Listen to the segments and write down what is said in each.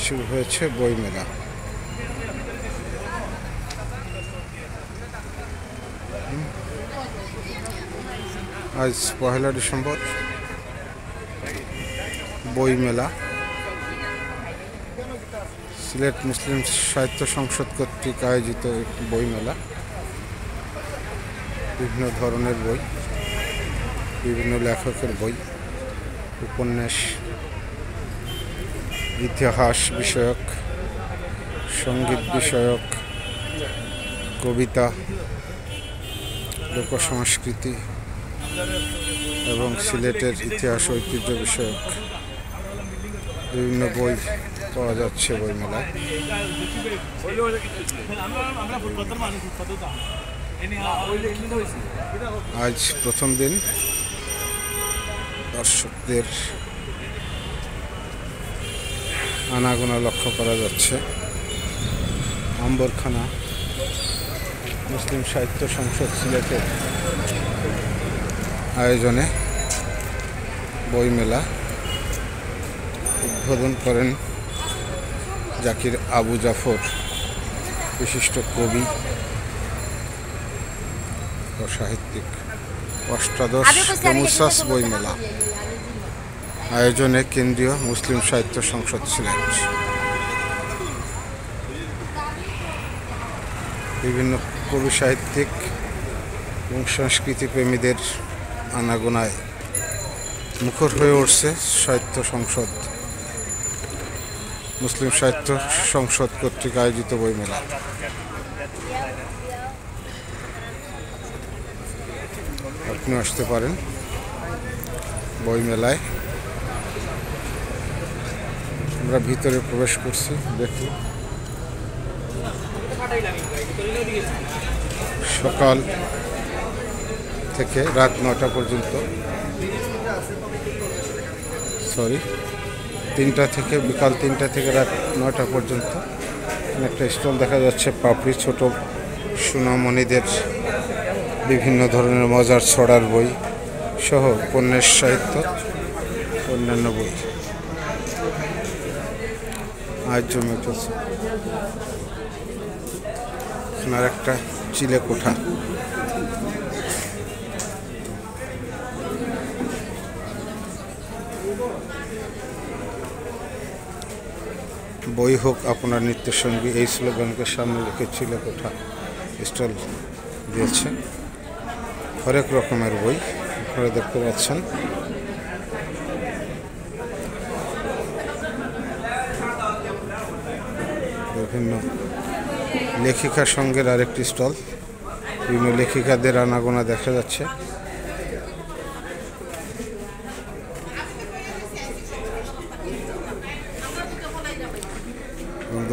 শুরু হয়েছে বইমেলা। আজ 1 ডিসেম্বর, বইমেলা। সিলেট মুসলিম সাহিত্য সংসদ কর্তৃক আয়োজিত একটি বইমেলা। বিভিন্ন ধরনের বই, বিভিন্ন লেখকের বই, উপন্যাস, ইতিহাস বিষয়ক, সঙ্গীত বিষয়ক, কবিতা, লোকসংস্কৃতি এবং সিলেটের ইতিহাস ঐতিহ্য বিষয়ক বিভিন্ন বই পাওয়া যাচ্ছে বইমেলায়। আজ প্রথম দিন, দর্শকদের আনাগোনা লক্ষ্য করা যাচ্ছে। আম্বরখানা মুসলিম সাহিত্য সংসদ সিলেটের আয়োজনে বইমেলা উদ্বোধন করেন জাকির আবু জাফর, বিশিষ্ট কবি ও সাহিত্যিক। অষ্টাদশ কেমুসাস বইমেলা আয়োজনে কেন্দ্রীয় মুসলিম সাহিত্য সংসদ সিলেট। বিভিন্ন কবি, সাহিত্যিক এবং সংস্কৃতি প্রেমীদের আনাগোনায় মুখর হয়ে উঠছে সাহিত্য সংসদ, মুসলিম সাহিত্য সংসদ কর্তৃক আয়োজিত বইমেলা। আপনিও আসতে পারেন বইমেলায়। আমরা ভিতরে প্রবেশ করছি, দেখি। সকাল থেকে রাত 9টা পর্যন্ত, 3টা থেকে বিকাল 3টা থেকে রাত 9টা পর্যন্ত একটা স্টল দেখা যাচ্ছে। পাপড়ি, ছোট সোনামণিদের বিভিন্ন ধরনের মজার ছড়ার বই সহ উপন্যাস, সাহিত্য, অন্যান্য বই আজ জমে উঠেছে। আপনার একটা চিলে কোঠা, বই হোক আপনার নিত্যের সঙ্গী, এই স্লোগানকে সামনে রেখে চিলে কোঠা স্টল দিয়েছে। হরেক রকমের বই আপনারা দেখতে পাচ্ছেন। বিভিন্ন লেখিকা সঙ্গের আরেকটি স্টল, বিভিন্ন লেখিকাদের আনাগোনা দেখা যাচ্ছে।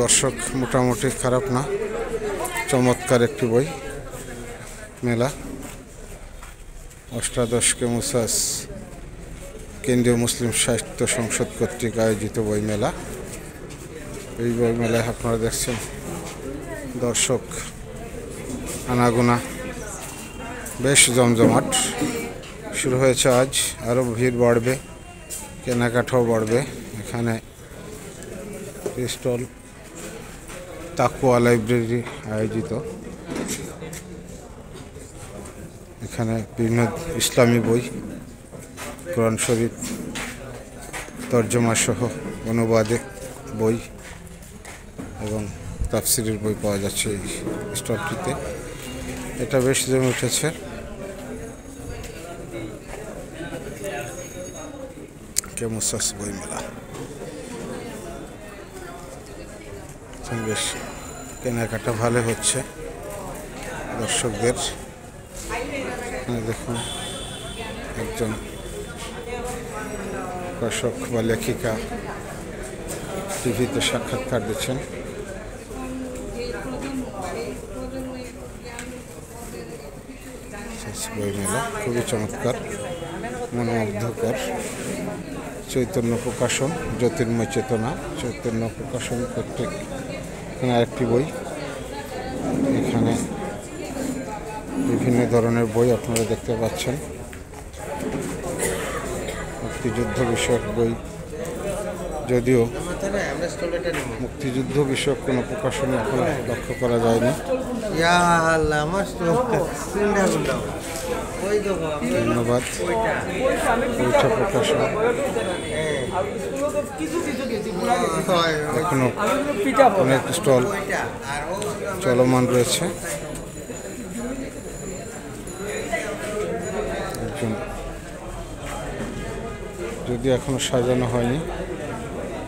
দর্শক মোটামুটি খারাপ না, চমৎকার একটি বই মেলা। অষ্টাদশ কেমুসাস কেন্দ্রীয় মুসলিম সাহিত্য সংসদ কর্তৃক আয়োজিত বইমেলা। এই বইমেলায় আপনারা দেখছেন দর্শক আনাগোনা বেশ জমজমাট। শুরু হয়েছে আজ, আরও ভিড় বাড়বে, কেনাকাটাও বাড়বে। এখানে স্টল তাকুয়া লাইব্রেরি আয়োজিত। এখানে বিভিন্ন ইসলামী বই, কোরআন শরীফ তর্জমা সহ অনুবাদে বই এবং তাফসিরের বই পাওয়া যাচ্ছে এই স্টলটিতে। এটা বেশ জমে উঠেছে। কেমুসাস বইমেলা বেশ কেনাকাটা ভালো হচ্ছে দর্শকদের। দেখুন, একজন প্রকাশক বা লেখিকা টিভিতে সাক্ষাৎকার দিচ্ছেন। বইমেলা খুবই চমৎকার, মনোমুগ্ধকর। চৈতন্য প্রকাশন, জ্যোতির্ময় চেতনা, চৈতন্য প্রকাশন কর্তৃক এখানে আরেকটি বই। এখানে বিভিন্ন ধরনের বই আপনারা দেখতে পাচ্ছেন। মুক্তিযুদ্ধ বিষয়ক বই, যদিও মুক্তিযুদ্ধ বিষয়ক কোনো প্রকাশনী এখন লক্ষ্য করা যায়নি। ধন্যবাদ। বইটা প্রকাশন এখনো অনেক স্টল চলমান রয়েছে। যদি এখনো সাজানো হয়নি,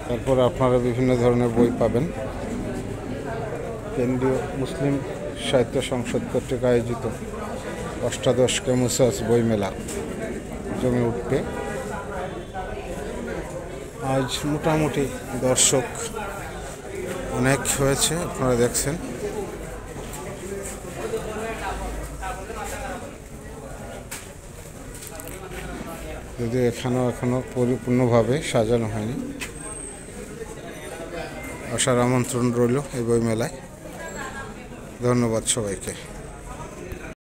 তারপর আপনারা বিভিন্ন ধরনের বই পাবেন। কেন্দ্রীয় মুসলিম সাহিত্য সংসদ কর্তৃক আয়োজিত অষ্টাদশ ক্যামুসাস বইমেলা জমে উঠবে। আজ মোটামুটি দর্শক অনেক হয়েছে, আপনারা দেখছেন। যদিও এখনো পরিপূর্ণভাবে সাজানো হয়নি। আসার আমন্ত্রণ রইল এই বই মেলায়। ধন্যবাদ সবাইকে।